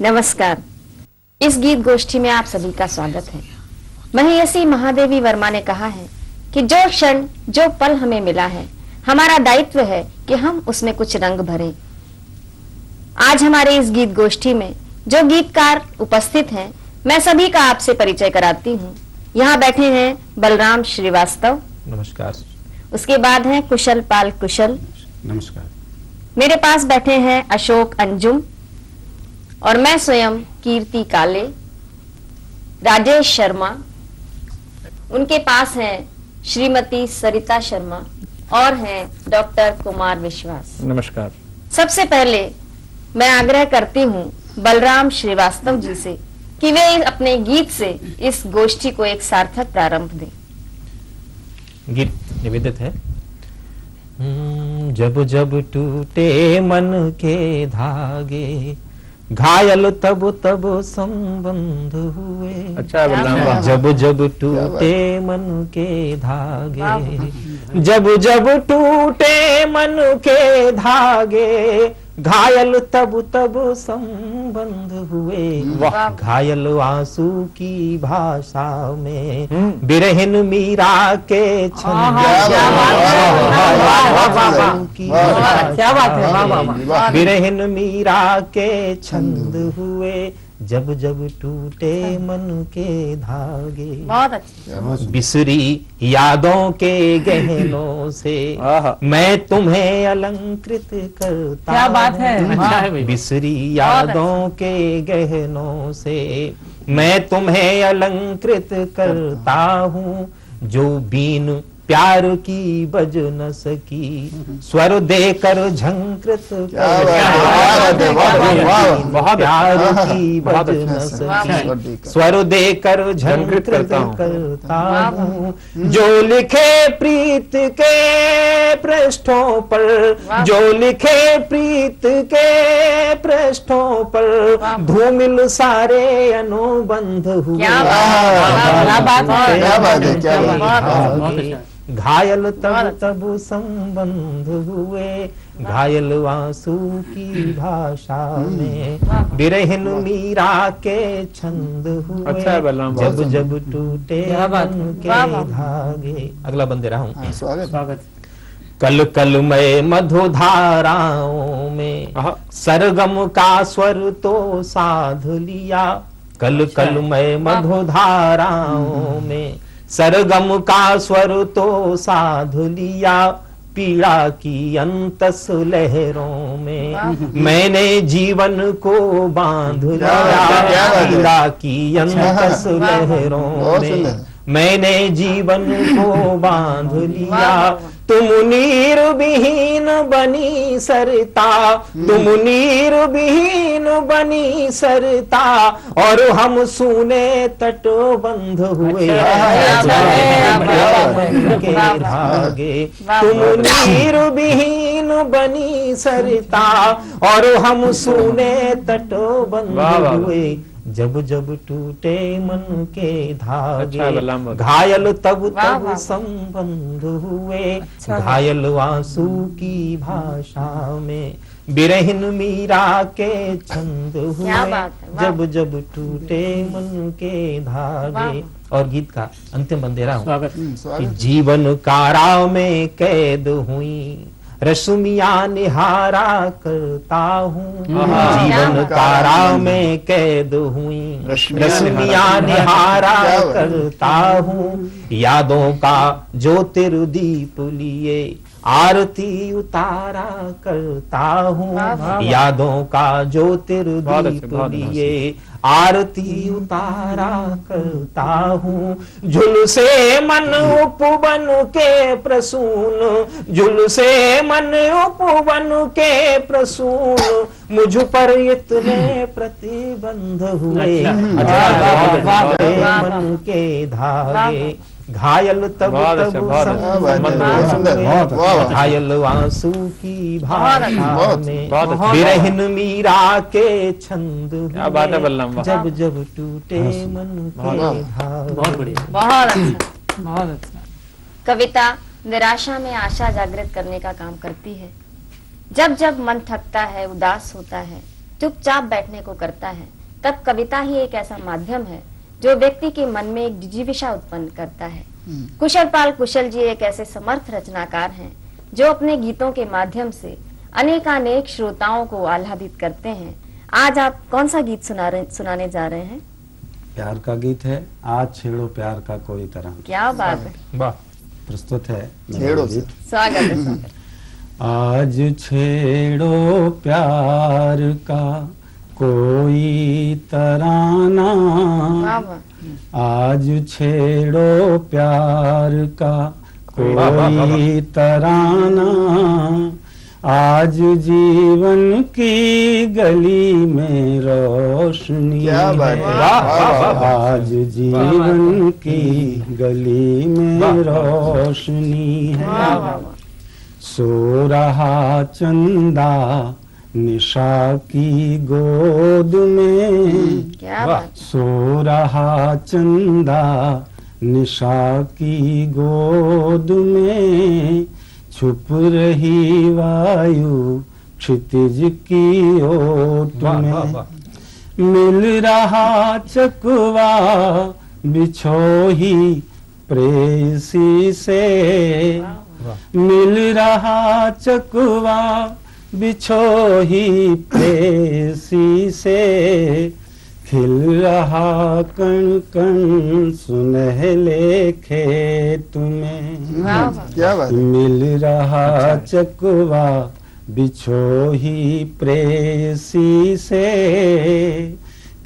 नमस्कार। इस गीत गोष्ठी में आप सभी का स्वागत है। महियसी महादेवी वर्मा ने कहा है कि जो क्षण जो पल हमें मिला है, हमारा दायित्व है कि हम उसमें कुछ रंग भरें। आज हमारे इस गीत गोष्ठी में जो गीतकार उपस्थित हैं, मैं सभी का आपसे परिचय कराती हूँ। यहाँ बैठे हैं बलराम श्रीवास्तव, नमस्कार। उसके बाद हैं कुशल पाल कुशल, नमस्कार। मेरे पास बैठे हैं अशोक अंजुम, और मैं स्वयं कीर्ति काले, राजेश शर्मा, उनके पास हैं श्रीमती सरिता शर्मा और हैं डॉक्टर कुमार विश्वास। नमस्कार। सबसे पहले मैं आग्रह करती हूँ बलराम श्रीवास्तव जी से कि वे अपने गीत से इस गोष्ठी को एक सार्थक प्रारंभ दें। गीत निवेदित है। जब जब टूटे मन के धागे, घायल तब तब संबंध हुए। अच्छा बलराम, जब जब टूटे मन के धागे, जब जब टूटे मन के धागे, घायल तब तब संबंध हुए। घायल आंसू की भाषा में बिरहिन मीरा के छंद, क्या बात है, बिरहिन मीरा के छंद हुए। जब जब टूटे मन के धागे, बहुत अच्छा। बिसरी यादों के गहनों से मैं तुम्हें अलंकृत करता। क्या बात है, बिसरी यादों के गहनों से मैं तुम्हें अलंकृत करता हूँ। जो बीन प्यार की बज न सकी, स्वर देकर झंकृत प्यार की बज न सकी, स्वर देकर झंकृत करता हूँ। जो लिखे प्रीत के पृष्ठों पर, जो लिखे प्रीत के पृष्ठों पर, धूमिल सारे अनुबंध हुए। घायल तब तब संबंध हुए। घायल आंसू की भाषा में बिरहिन मीरा के छंद हुए। अच्छा बलराम, जब जब टूटे मन के धागे। अगला बंदे रहा हूँ। स्वागत। कल कल मैं मधुधाराओं में सरगम का स्वर तो साध लिया। कल कल मैं मधुधाराओं में सरगम का स्वर तो साध लिया। पीड़ा की अंतस लहरों में मैंने जीवन को बांध लिया। पीड़ा की अंतस लहरों में मैंने जीवन को बांध लिया। तुम नीर विहीन बनी सरता, तुम नीर विहीन बनी सरता, और हम सूने तटबंध हुए। के धागे, तुम नीर विहीन बनी सरता, और हम सूने तटबंध हुए। जब जब टूटे मन के धागे, घायल तब तब संबंध हुए। घायल आंसू की भाषा में बिरहिन मीरा के छंद हुए। जब जब टूटे मन के धागे। और गीत का अंतिम बंदेरा हूँ। जीवन कारा में कैद हुई, रश्मिया निहारा करता हूँ। जीवन कारा में कैद हुई, रश्मिया निहारा करता हूँ। यादों का ज्योतिर्दीप लिए आरती उतारा करता हूँ। यादों का ज्योतिर्दीप लिए आरती उतारा करता हूँ। झुलसे मन उपवन के प्रसून, झुलसे मन उपवन के प्रसून, मुझ पर इतने प्रतिबंध हुए। मन के धागे, घायल तब तब घायल आंसू की भाषा में बिरहिन मीरा के छंद। क्या बात है बलराम, जब जब टूटे मन के धागे। बहुत बढ़िया, बहुत अच्छा, बहुत अच्छा। कविता निराशा में आशा जागृत करने का काम करती है। जब जब मन थकता है, उदास होता है, चुपचाप बैठने को करता है, तब कविता ही एक ऐसा माध्यम है जो व्यक्ति के मन में एक जिजीविषा उत्पन्न करता है। कुशल पाल कुशल जी एक ऐसे समर्थ रचनाकार हैं जो अपने गीतों के माध्यम से अनेकानेक श्रोताओं को आह्लादित करते हैं। आज आप कौन सा गीत सुनाने जा रहे हैं? प्यार का गीत है, आज छेड़ो प्यार का कोई तरह। क्या बात है, वाह। प्रस्तुत है छेड़ो गीत। स्वागत है, स्वागत है। आज छेड़ो प्यार का कोई तराना, वाह वाह। आज छेड़ो प्यार का कोई तराना, आज जीवन की गली में रोशनी क्या बात है, है, वाह, वाह, वाह। आज जीवन की गली में रोशनी है। वाह वाह वाह। सो रहा चंदा निशा की गोद में, क्या बात। सो रहा चंदा निशा की गोद में, छुप रही वायु क्षितिज की ओट में, मिल रहा चकवा बिछोही प्रेयसी से, मिल रहा चकवा बिछोही प्रेयसी से, खिल रहा कण कण सुनहले खेत में, वाह वाह। क्या बात है। मिल रहा चकवा बिछोही प्रेयसी से,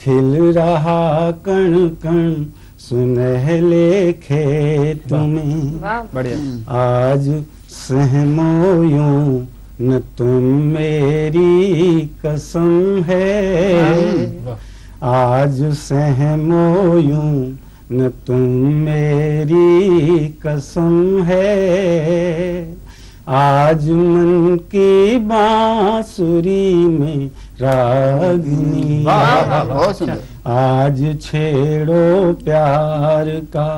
खिल रहा कण कण सुनहले खेत में। वाह। बढ़िया। आज सहमो यूं न तुम मेरी कसम है, आज सहमो यूं न तुम मेरी कसम है, आज मन की बांसुरी में रागनी है, बहुत सुंदर। आज छेड़ो प्यार का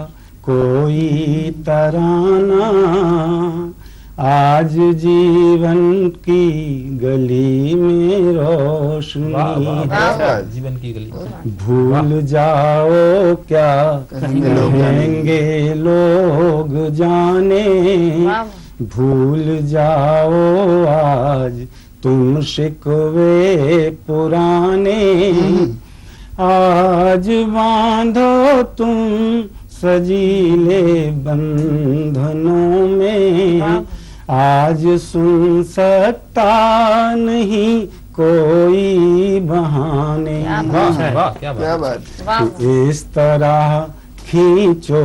कोई तराना, आज जीवन की गली में रोशनी है, जीवन की गली। भूल जाओ क्या कहेंगे लोग कहेंगे लोग जाने, वाह। भूल जाओ आज तुम शिकवे पुराने, आज बांधो तुम सजीले बंधनों में, आज सुन सकता नहीं कोई बहाने, क्या बात। वाह। इस तरह खींचो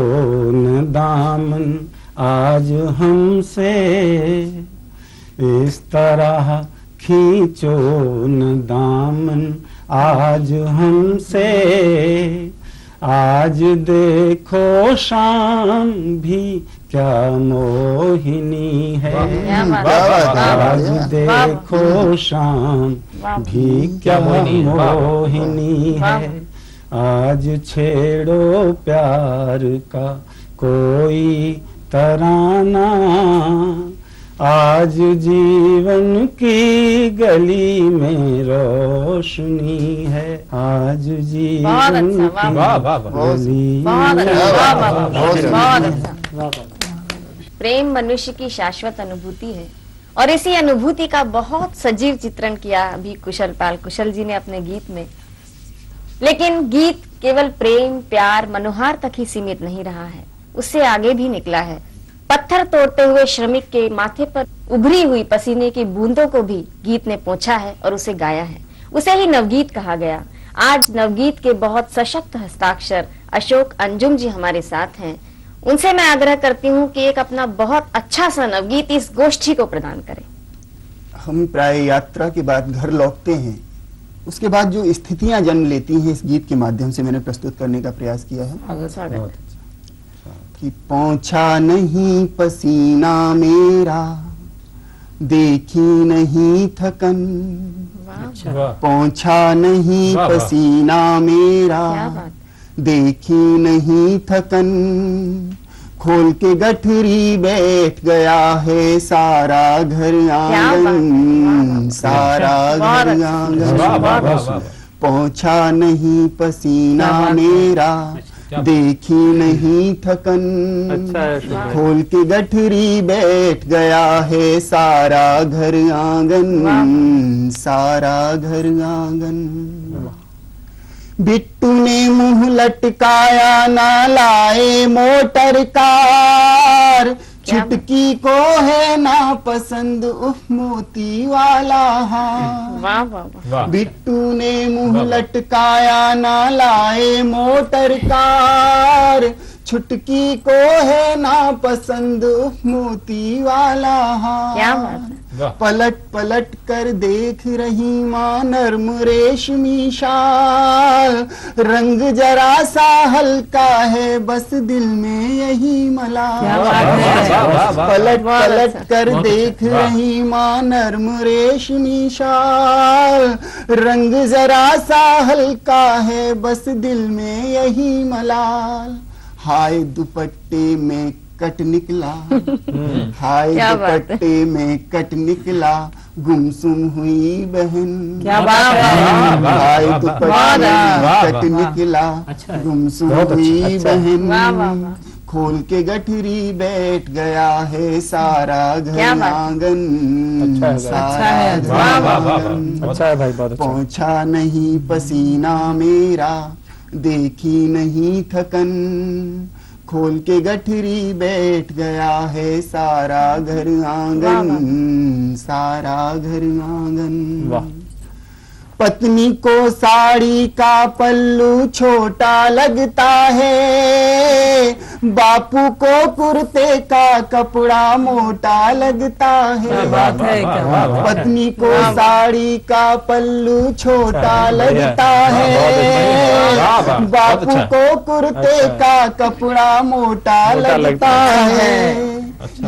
न दामन आज हमसे, इस तरह खींचो न दामन आज हमसे, आज देखो शाम भी क्या मोहिनी है, क्या बात है। आज देखो शाम वाह। भी क्या मोहिनी है, आज छेड़ो प्यार का कोई तराना, आज जीवन की गली में रोशनी है, आज जीवन बहुत अच्छा, की वाह, वाह, वाह। गली बहुत में अच्छा, वाह, वाह, वाह, बहुत बहुत अच्छा। अच्छा। प्रेम मनुष्य की शाश्वत अनुभूति है और इसी अनुभूति का बहुत सजीव चित्रण किया अभी कुशल पाल कुशल जी ने अपने गीत में। लेकिन गीत केवल प्रेम प्यार मनोहार तक ही सीमित नहीं रहा है, उससे आगे भी निकला है। पत्थर तोड़ते हुए श्रमिक के माथे पर उभरी हुई पसीने की बूंदों को भी गीत ने पोंछा है और उसे गाया है, उसे ही नवगीत कहा गया। आज नवगीत के बहुत सशक्त हस्ताक्षर अशोक अंजुम जी हमारे साथ हैं। उनसे मैं आग्रह करती हूँ कि एक अपना बहुत अच्छा सा नवगीत इस गोष्ठी को प्रदान करें। हम प्राय यात्रा के बाद घर लौटते हैं, उसके बाद जो स्थितियां जन्म लेती हैं इस गीत के माध्यम से मैंने प्रस्तुत करने का प्रयास किया है स्वागत। कि पहुंचा नहीं पसीना मेरा, देखी नहीं थकन, वाह, पहुंचा नहीं वाह, वाह। पसीना मेरा, क्या बात। देखी नहीं थकन, खोल के गठरी बैठ गया है सारा घर आंगन, सारा घर आंगन। पहुंचा नहीं पसीना मेरा, देखी नहीं थकन। अच्छा है अशोक भाई। खोल के गठरी बैठ गया है सारा घर आंगन, सारा घर आंगन। बिट्टू ने मुंह लटकाया ना लाए मोटर कार, चुटकी को है ना पसंद उफ मोती वाला हार। वाह वाह वाह। बिट्टू ने मुंह लटकाया ना लाए मोटर कार, छुटकी को है ना पसंद मोती वाला क्या हार। बात है। पलट पलट कर देख रही माँ नर्म रेशमी शाल, रंग जरा सा हल्का है बस दिल में यही मलाल। क्या बात है। पलट पलट कर बहुत देख अच्छा। रही माँ नर्म रेशमी शाल, रंग जरा सा हल्का है बस दिल में यही मलाल। हाय दुपट्टे में कट निकला, हाय क्या बात है। दुपट्टे में कट निकला, गुमसुम हुई बहन। क्या बात है। हाय दुपट्टे में वाह, कट निकला, गुमसुम हुई बहन। वाह, वाह, वाह। खोल के गठरी बैठ गया है सारा घर क्या बात है। आंगन, अच्छा है, सारा है। घर वाह, वाह, वाह, आंगन। वाह। अच्छा है भाई, बहुत अच्छा। पहुंचा नहीं पसीना मेरा, देखी नहीं थकन। खोल के गठरी बैठ गया है सारा घर आंगन, सारा घर आंगन। वाह। पत्नी को साड़ी का पल्लू छोटा लगता है, बापू को कुर्ते का कपड़ा मोटा लगता है। बात है, क्या बात है। पत्नी को साड़ी का पल्लू छोटा लगता है, बापू को कुर्ते का कपड़ा मोटा लगता है।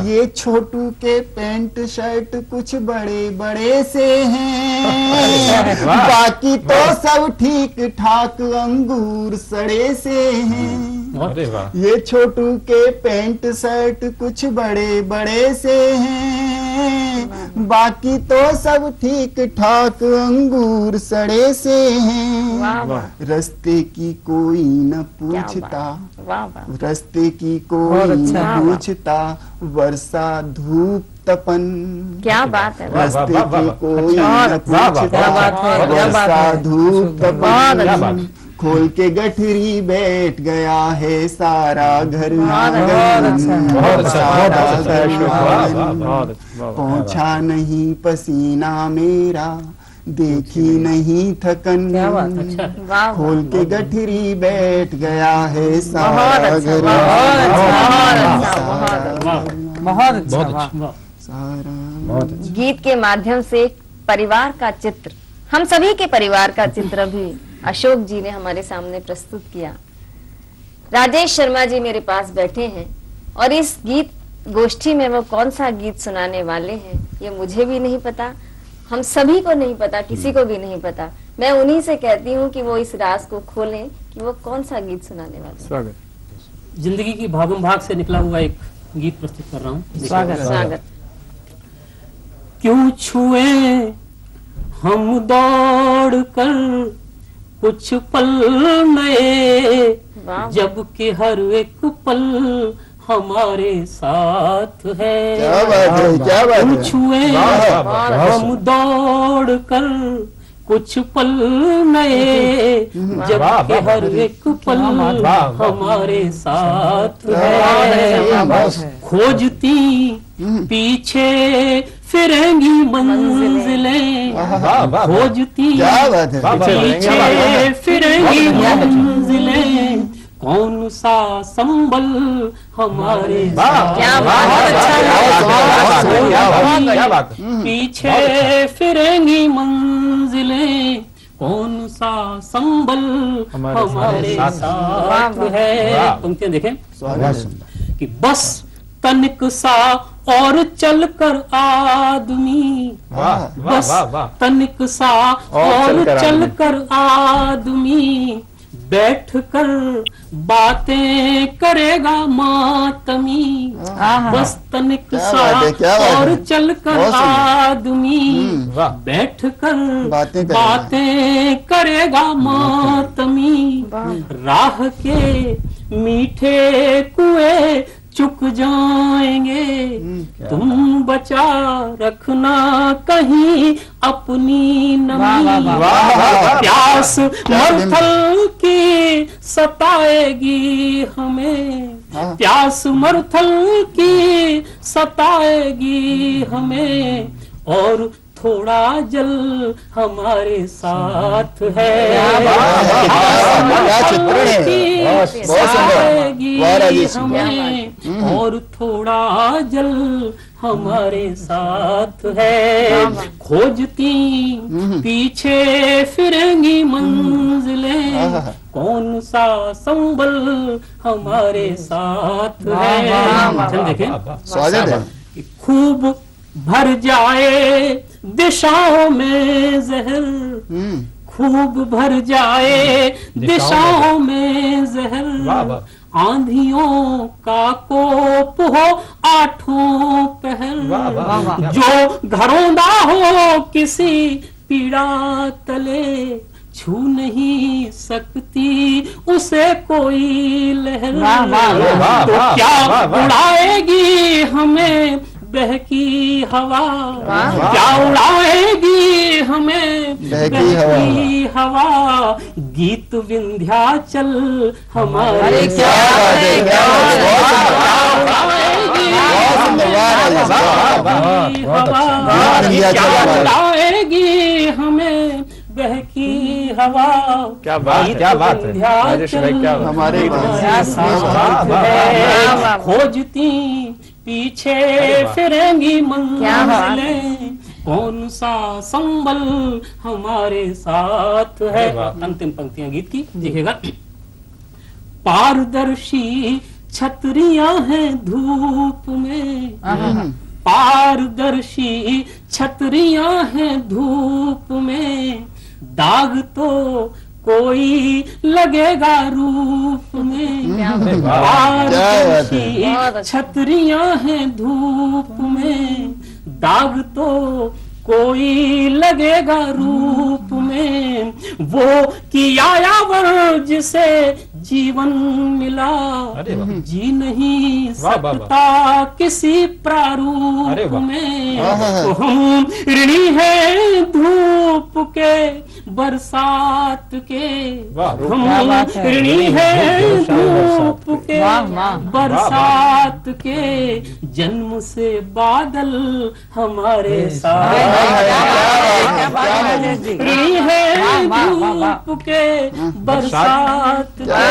ये छोटू के पैंट शर्ट कुछ बड़े बड़े से हैं, बाकी तो सब ठीक ठाक अंगूर सड़े से हैं। अरे वाह। ये छोटू के पैंट शर्ट कुछ बड़े बड़े से हैं, बाकी तो सब ठीक ठाक अंगूर सड़े से हैं। वाह वाह। रास्ते की कोई न पूछता, वाह वाह। रास्ते की कोई बहुत अच्छा। न पूछता, वर्षा धूप तपन। क्या बात है। रास्ते वाह, वाह, की वाह। कोई अच्छा। न वाह, वाह, पूछता, क्या बात है, क्या बात वर्षा है। धूप बहुत तपन। अच्छा। खोल के गठरी बैठ गया है सारा घर आंगन, बहुत अच्छा, सारा बहुत अच्छा घर अशोक, वाह, वाह, आंगन। बहुत अच्छा, वाह, वाह। पहुंचा नहीं पसीना मेरा, देखी नहीं थकन। क्या बात है। अच्छा। वाह खोल के गठरी बैठ गया है बहुत सारा अच्छा, घर बहुत अच्छा, आंगन, बहुत अच्छा, सारा बहुत घर बहुत अच्छा, बहुत वाह। सारा। बहुत अच्छा। गीत के माध्यम से एक परिवार का चित्र, हम सभी के परिवार का चित्र भी अशोक जी ने हमारे सामने प्रस्तुत किया। राजेश शर्मा जी मेरे पास बैठे हैं और इस गीत गोष्ठी में वो कौन सा गीत सुनाने वाले हैं ये मुझे भी नहीं पता, हम सभी को नहीं पता, किसी को भी नहीं पता। मैं उन्हीं से कहती हूँ कि वो इस राज को खोलें कि वो कौन सा गीत सुनाने वाले हैं। स्वागत। जिंदगी की भागम भाग से निकला हुआ एक गीत प्रस्तुत कर रहा हूँ। स्वागत स्वागत। क्यों छुए हम दौड़ कर कुछ पल नए, वाह जबकि हर एक पल हमारे साथ है। क्या बात है, क्या बात क्यों है। छुए वाह, वाह, हम दौड़ कर कुछ पल नए, जबकि हर एक पल हमारे साथ है। खोजती पीछे फिरेंगी मंजिलें, वाह, वाह। खोजती क्या बात है। पीछे फिरेंगी मंजिलें, कौन सा संबल हमारे साथ। क्या बात है। क्या बात है। पीछे फिरेंगी मंजिलें, कौन सा संबल हमारे साथ है। पंक्तियां देखें कि बस तनिक सा और चलकर आदमी, वाह, वाह, बस वाह, वाह। तनिक सा और चलकर आदमी बैठ कर बातें करेगा मातमी, बस तनिक क्या सा बात है, क्या बात और है। चल कर बहुत सुंदर। आदमी वाह। बैठ कर बातें करेगा। बातें करेगा मातमी, राह के मीठे कुएं चुक जाएंगे, तुम बचा रखना कहीं अपनी नमी, प्यास मरुथल की सताएगी हमें, प्यास मरुथल की सताएगी हमें, और थोड़ा जल हमारे साथ है, क्या चित्रण है। बहुत सुंदर। वाह राजेश जी। हमें और थोड़ा जल हमारे साथ है, खोजती पीछे फिरेंगी मंजिलें, कौन सा संबल हमारे साथ है। चल देखें, स्वागत है। खूब भर जाए दिशाओं में जहर, खूब भर जाए दिशाओं में जहर, आंधियों का कोप हो आठों पहर, जो घरौंदा हो किसी पीड़ा तले, छू नहीं सकती उसे कोई लहर, तो क्या उड़ाएगी हमें बहकी हवा, क्या उड़ाएगी हमें बहकी हवा, गीत विंध्याचल हमारे क्या बात है, क्या बात है। बहुत सुंदर। क्या उड़ाएगी हमें बहकी हवा, क्या बात, क्या बात है राजेश भाई, क्या बात। हमारे खोजती पीछे फिरेंगी मंजिलें, कौन सा संबल हमारे साथ है। अंतिम पंक्तियां गीत की देखिएगा। पारदर्शी छतरियां हैं धूप में, पारदर्शी छतरियां हैं धूप में, दाग तो कोई लगेगा रूप में, पारदर्शी छतरियां हैं धूप में, दाग तो कोई लगेगा रूप में, वो कियायावर जिसे जीवन मिला, जी नहीं सकता किसी प्रारूप में, तो हम ऋणी हैं धूप के बरसात के, हम ऋणी हैं धूप के बरसात के, जन्म से बादल हमारे साथ ऋणी हैं धूप के बरसात के,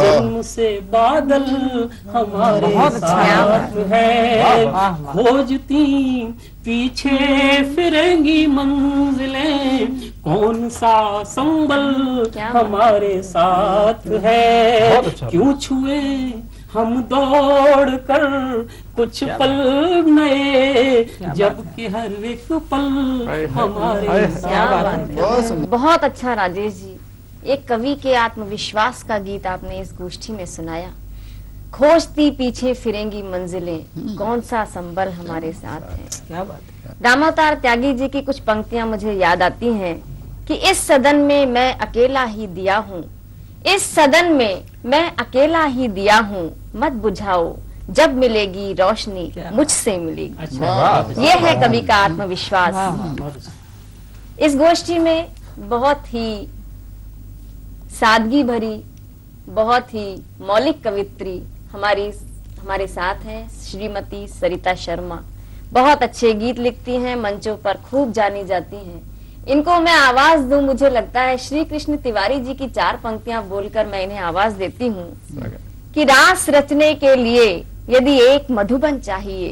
जन्म से बादल हमारे साथ है, खोजती पीछे फिरेंगी मंजिलें, कौन सा संबल हमारे साथ है, क्यों छुए हम दौड़ कर कुछ पल नए, जबकि हर एक पल हमारे साथ। बहुत अच्छा राजेश जी, एक कवि के आत्मविश्वास का गीत आपने इस गोष्ठी में सुनाया। खोजती पीछे फिरेंगी मंजिलें, कौन सा संबल हमारे साथ है। क्या बात है। रामावतार त्यागी जी की कुछ पंक्तियां मुझे याद आती हैं कि इस सदन में मैं अकेला ही दिया हूँ, इस सदन में मैं अकेला ही दिया हूँ, मत बुझाओ जब मिलेगी रोशनी मुझसे मिलेगी। ये है कवि का आत्मविश्वास। इस गोष्ठी में बहुत ही सादगी भरी, बहुत ही मौलिक कवित्री हमारे साथ हैं श्रीमती सरिता शर्मा। बहुत अच्छे गीत लिखती हैं, मंचों पर खूब जानी जाती हैं। इनको मैं आवाज दूं, मुझे लगता है श्री कृष्ण तिवारी जी की 4 पंक्तियां बोलकर मैं इन्हें आवाज देती हूँ कि रास रचने के लिए यदि एक मधुबन चाहिए,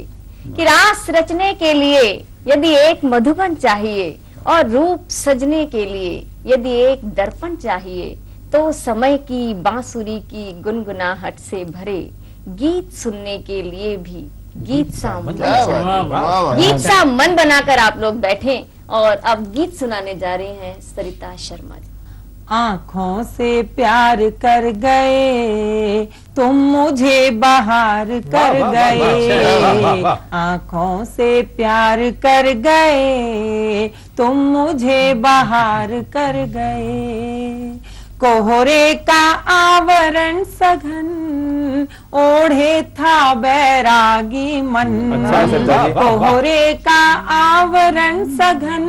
कि रास रचने के लिए यदि एक मधुबन चाहिए, और रूप सजने के लिए यदि एक दर्पण चाहिए, तो समय की बांसुरी की गुनगुनाहट से भरे गीत सुनने के लिए भी गीत सा मन चाहिए। गीत सा मन बनाकर आप लोग बैठे और अब गीत सुनाने जा रहे हैं सरिता शर्मा जी। आँखों से प्यार कर गए तुम मुझे बाहर कर गए, आँखों से प्यार कर गए तुम मुझे बाहर कर गए। कोहरे का आवरण सघन ओढ़े था बैरागी मन, कोहरे का आवरण सघन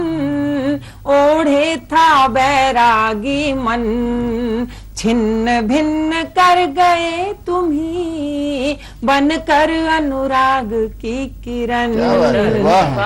ओढ़े था बैरागी मन, छिन्न भिन्न कर गए तुम्ही बनकर अनुराग की किरण,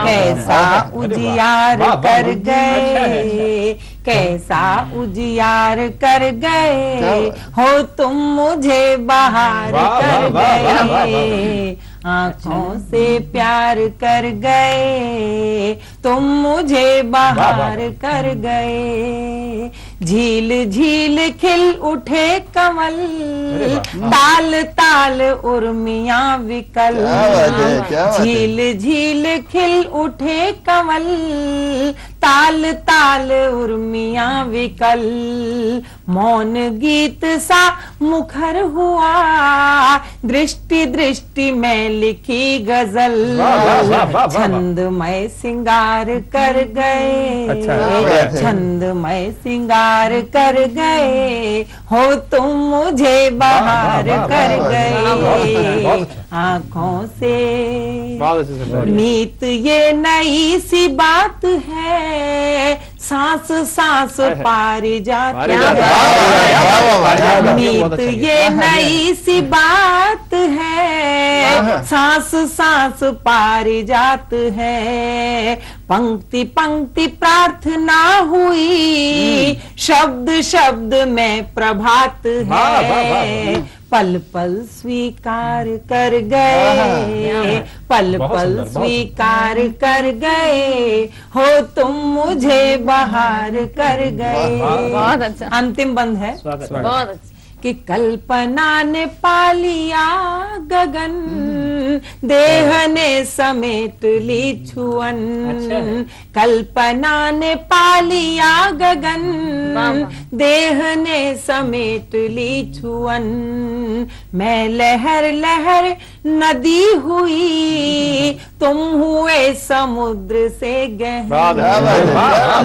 कैसा उजियार कर गए, कैसा उजियार कर गए हो तुम मुझे बाहर कर गए, आँखों से प्यार कर गए तुम मुझे बाहर कर गए। झील झील खिल उठे कमल ताल ताल उर्मियां विकल, झील झील खिल उठे कमल ताल ताल उर्मियां विकल, मौन गीत सा मुखर हुआ दृष्टि दृष्टि में लिखी गजल, छंदमय सिंगार कर गए, छंदमय सिंगार कर गए हो तुम मुझे बाहर कर गए, आँखों से मीत ये नई सी बात है, सांस सांस पारिजात है, मीत ये नई सी बात है, सांस सांस पारिजात है, पंक्ति पंक्ति प्रार्थना हुई शब्द शब्द में प्रभात है, पल पल स्वीकार कर गए, पल पल स्वीकार कर गए हो तुम मुझे बाहर कर गए। बहुत अच्छा। अंतिम बंद है बहुत अच्छा। कि कल्पना ने पा लिया गगन देह ने समेट ली छुअन, कल्पना ने पा लिया गगन देह ने समेट ली छुअन, मैं लहर लहर नदी हुई तुम हुए समुद्र से गहन,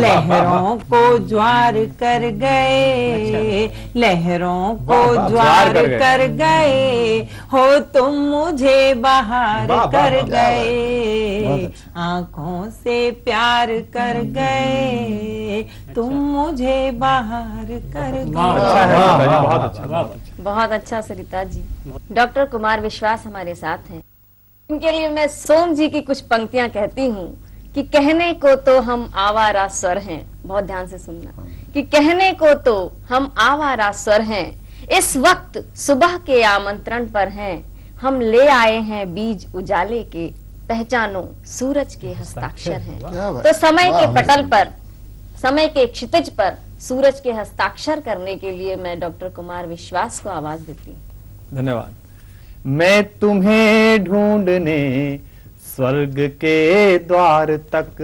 लहरों को ज्वार कर गए, लहरों को ज्वार कर गए हो तुम मुझे बाहर कर गए, आँखों से प्यार कर गए तुम मुझे बाहर कर गए। बहुत अच्छा सरिता जी। डॉक्टर कुमार विश्वास हमारे साथ हैं। इनके लिए मैं सोम जी की कुछ पंक्तियां कहती हूँ कि कहने को तो हम आवारा स्वर हैं, बहुत ध्यान से सुनना, कि कहने को तो हम आवारा स्वर हैं, इस वक्त सुबह के आमंत्रण पर हैं, हम ले आए हैं बीज उजाले के, पहचानो सूरज के हस्ताक्षर हैं। तो समय के पटल पर, समय के क्षितिज पर सूरज के हस्ताक्षर करने के लिए मैं डॉक्टर कुमार विश्वास को आवाज देती हूँ। धन्यवाद। मैं तुम्हें ढूंढने स्वर्ग के द्वार तक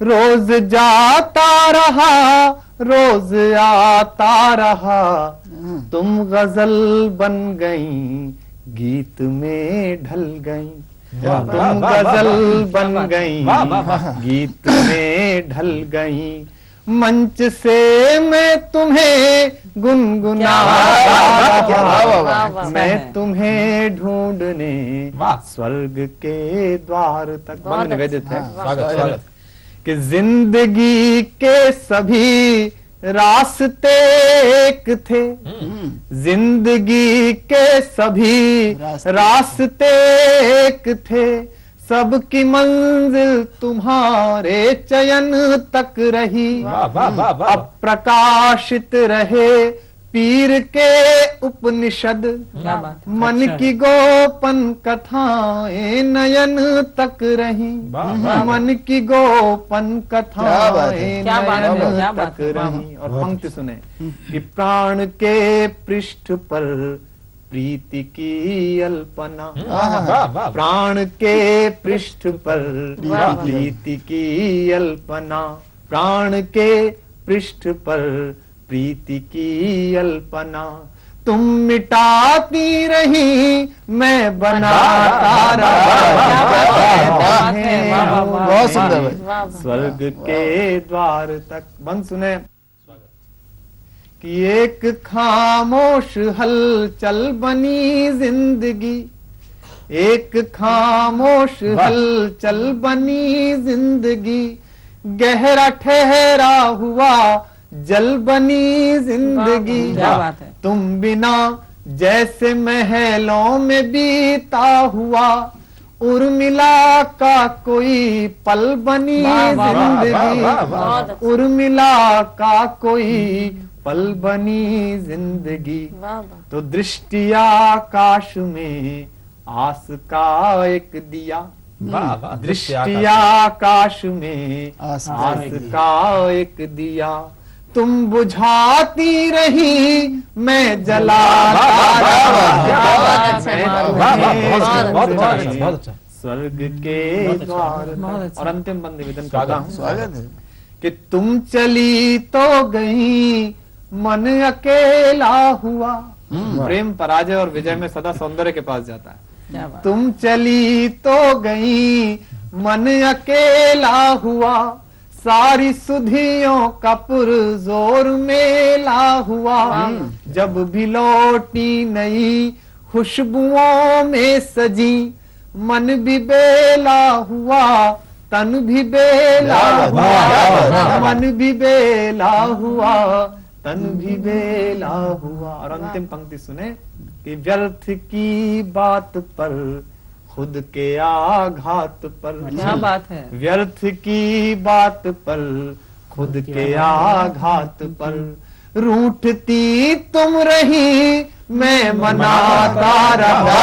रोज जाता रहा, रोज आता रहा, तुम गजल बन गई, गीत में ढल गई, तुम गजल बन गई, गीत में ढल गई, मंच से मैं तुम्हें गुनगुनाता रहा, मैं तुम्हें ढूंढने स्वर्ग के द्वार तक। बहुत निवेदित है अच्छा। कि जिंदगी के सभी रास्ते एक थे, जिंदगी के सभी रास्ते एक थे, सबकी मंजिल तुम्हारे चयन तक रही, अप्रकाशित रहे पीर के उपनिषद, मन की गोपन कथाएं नयन तक रही, मन की गोपन कथाएं नयन तक रही। और पंक्ति सुने कि प्राण के पृष्ठ पर प्रीति की अल्पना, प्राण के पृष्ठ पर प्रीति की अल्पना, प्राण के पृष्ठ पर प्रीति की अल्पना, तुम मिटाती रही मैं बनाता रहा। बहुत सुंदर भाई। वाह वाह। स्वर्ग के द्वार तक। बंद सुने कि एक खामोश हलचल बनी जिंदगी, एक खामोश हलचल बनी जिंदगी, गहरा ठहरा हुआ जल बनी जिंदगी। क्या बात है। तुम बिना जैसे महलों में बीता हुआ उर्मिला का कोई पल बनी जिंदगी, उर्मिला का कोई पल बनी जिंदगी। वाह वाह। तो दृष्टि आकाश में आस का एक दिया, दृष्टि आकाश में आस आस का एक दिया, तुम बुझाती रही मैं जलाता रहा। स्वर्ग के द्वार। और अंतिम बंद निवेदन करता हूँ स्वागत है। कि तुम चली तो गई मन अकेला हुआ। प्रेम पराजय और विजय में सदा सौंदर्य के पास जाता है। क्या बात। तुम चली तो गई मन अकेला हुआ, सारी सुधियों का पुरजोर मेला हुआ। जब भी लौटी नई खुशबुओं में सजी, मन भी बेला हुआ तन भी बेला हुआ, मन भी बेला हुआ तन भी बेला हुआ। और अंतिम पंक्ति सुने कि व्यर्थ की बात पर खुद के आघात पर, क्या बात है। व्यर्थ की बात पर खुद के आघात पर, रूठती तुम रही मैं मनाता रहा।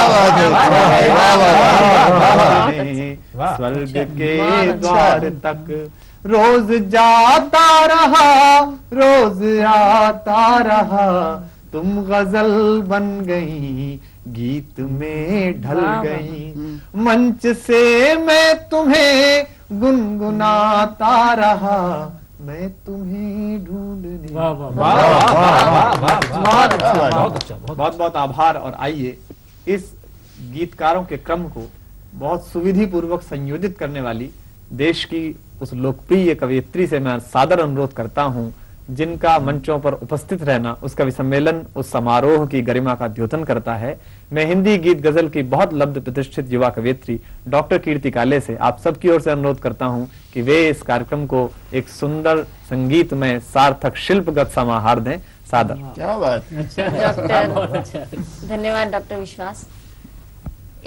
स्वर्ग के द्वार तक रोज जाता रहा, रोज आता रहा, तुम गजल बन गई गीत में ढल गई। मंच से मैं तुम्हें गुनगुनाता रहा, मैं तुम्हें ढूंढने। वाह वाह बहुत अच्छा, बहुत बहुत आभार। और आइए इस गीतकारों के क्रम को बहुत सुविधि पूर्वक संयोजित करने वाली देश की उस लोकप्रिय कवयित्री से मैं सादर अनुरोध करता हूं, जिनका मंचों पर उपस्थित रहना उस कवि सम्मेलन, उस समारोह की गरिमा का द्योतन करता है। मैं हिंदी गीत गजल की बहुत लब्ध प्रतिष्ठित युवा कवयित्री डॉक्टर कीर्ति काले से आप सबकी ओर से अनुरोध करता हूं कि वे इस कार्यक्रम को एक सुंदर संगीतमय सार्थक शिल्पगत समाहार दें। सादर। क्या बात। डॉक्टर धन्यवाद डॉक्टर विश्वास।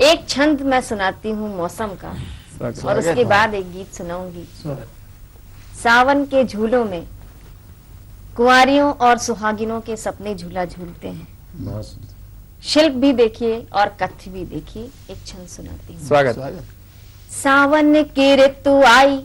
एक छंद मैं सुनाती हूँ मौसम का और उसके बाद एक गीत सुनाऊंगी। सावन के झूलों में कुंवारियों और सुहागिनों के सपने झूला झूलते हैं। शिल्प भी देखिए और कथ्य भी देखिए। एक छंद सुनाती हूँ। स्वागत। सावन की ऋतु आई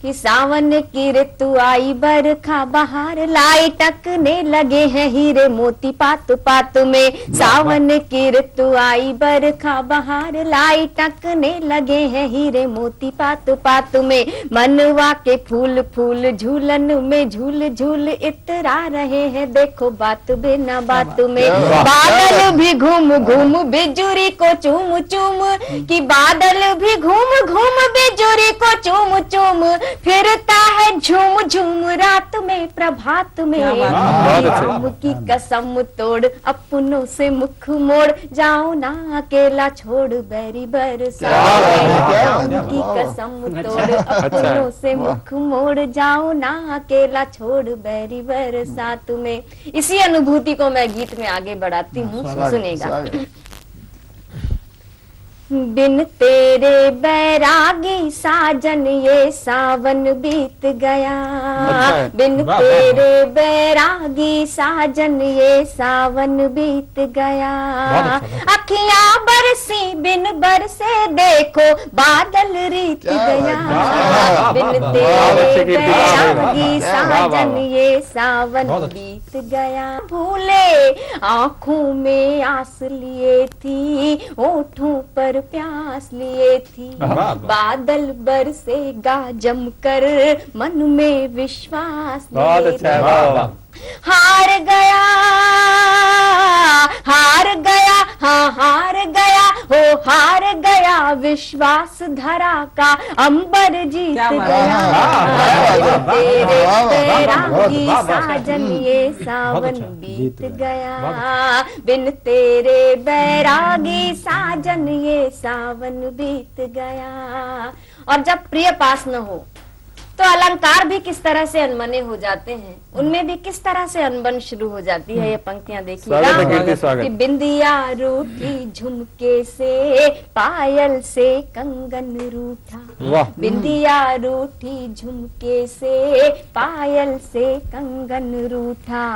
कि सावन की ऋतु आई, बरखा बहार लाई, टकने लगे हैं हीरे मोती पात पात में। सावन की ऋतु आई, बरखा बहार लाई, टकने लगे हैं हीरे मोती पात पात में। मनवा के फूल फूल झूलन में झूल झूल इतरा रहे हैं, देखो बात बिना बात में। बादल भी घूम घूम बिजुरी को चूम चूम, कि बादल भी घूम घूम बिजुरी को चूम चूम, फिरता है झूम झूम रात में प्रभात में। राम की कसम तोड़ अपनों से मुख मोड़, जाओ ना अकेला छोड़ बैरी बरसात में। राम की कसम तोड़ अपनों से मुख मोड़, जाओ ना अकेला छोड़ बैरी बरसात में। इसी अनुभूति को मैं गीत में आगे बढ़ाती हूँ, सुनेगा। बिन तेरे बैरागी साजन ये सावन बीत गया, बिन तेरे बैरागी साजन ये सावन बीत गया। अखियां बरसी बिन बरसे देखो बादल रीत गया, बिन तेरे बैरागी साजन ये सावन बीत गया। भूले आंखों में आस लिए थी, ओठों पर प्यास लिए थी, बादल बरसेगा जमकर मन में विश्वास बहुत लिए अच्छा है, थी। वाह वाह। हार गया, हार गया, हाँ हार गया, हो हार गया विश्वास धरा का, अंबर जीत क्या बात गया। है। तेरे बैरागी वाह, वाह। साजन ये सावन बीत गया, बिन तेरे बैरागी साजन ये सावन बीत गया। और जब प्रिय पास न हो तो अलंकार भी किस तरह से अनबने हो जाते हैं, उनमें भी किस तरह से अनबन शुरू हो जाती है। ये पंक्तियां स्वागत है कीर्ति, देखिएगा स्वागत। कि बिंदिया रूठी झुमके से, पायल से कंगन रूठा, वाह। बिंदिया रूठी झुमके से, पायल से कंगन रूठा,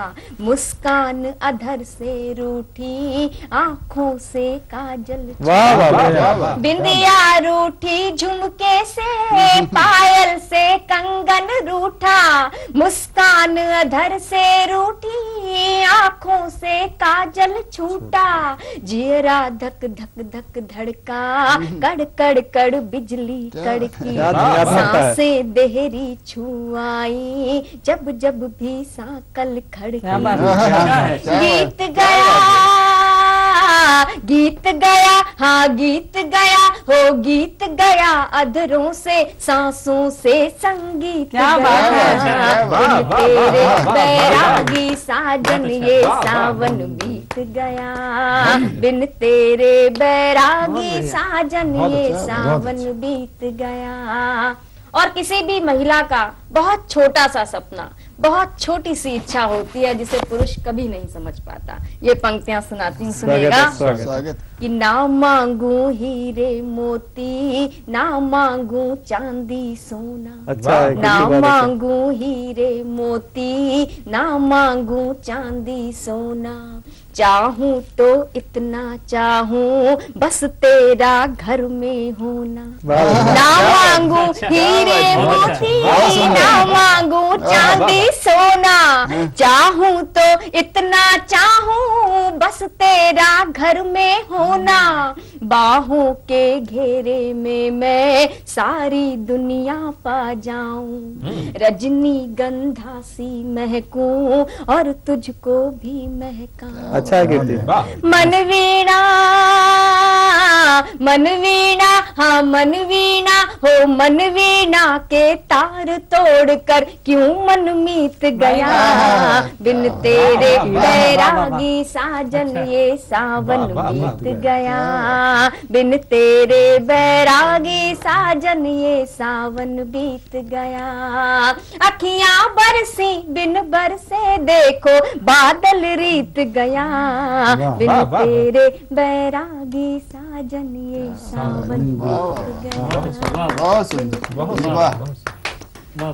मुस्कान अधर से रूठी, आंखों से काजल वाह वाह वाह वाह। बिंदिया रूठी झुमके से, पायल से कंगन रूठा, मुस्कान अधर से रूठी, आंखों से काजल छूटा, जियरा धक धक धक धड़का, कड़ कड़ कड़ बिजली कड़की, क्या धुनिया था। सांसें देहरी छुआई, जब जब भी सांकल क्या बात खड़की। है। गीत गया, गीत गया, हाँ गीत गया, हो गीत गया अधरों से, सांसों से संगीत क्या गया। बात है। वाह, बिन वाह, तेरे वाह, वाह, बैरागी साजन ये वाह, वाह, सावन बीत गया, बिन तेरे बैरागी साजन ये सावन बीत गया। और किसी भी महिला का बहुत छोटा सा सपना, बहुत छोटी सी इच्छा होती है जिसे पुरुष कभी नहीं समझ पाता। ये पंक्तियां सुनाती हूँ, सुनेगा। स्वागत। कि ना मांगू हीरे मोती, ना मांगू चांदी सोना, अच्छा है, ना कीर्ति, बहुत अच्छा। मांगू हीरे मोती, ना मांगू चांदी सोना, चाहूं तो इतना चाहूं बस तेरा घर में होना, ना मांगू हीरे मोती, ना मांगू चांदी सोना, चाहूं तो इतना चाहूं बस तेरा घर में होना, बाहों के घेरे में मैं सारी दुनिया पा जाऊं, रजनी गंधा सी महकूं और तुझको भी महकाऊं। अच्छा है कीर्ति। मन वीणा, मन वीणा, हाँ मन वीणा, हो मन वीणा के तार तोड़कर क्यों मन मीत गया, बिन तेरे बैरागी साजन ये सावन बीत गया, बिन तेरे बैरागी साजन ये सावन बीत गया। अखियां बरसी बिन बरसे देखो बादल रीत गया, बिन तेरे बैरागी साजन ये सावन बीत गया। बहुत सुंदर, बहुत वाह। वाह। वाह।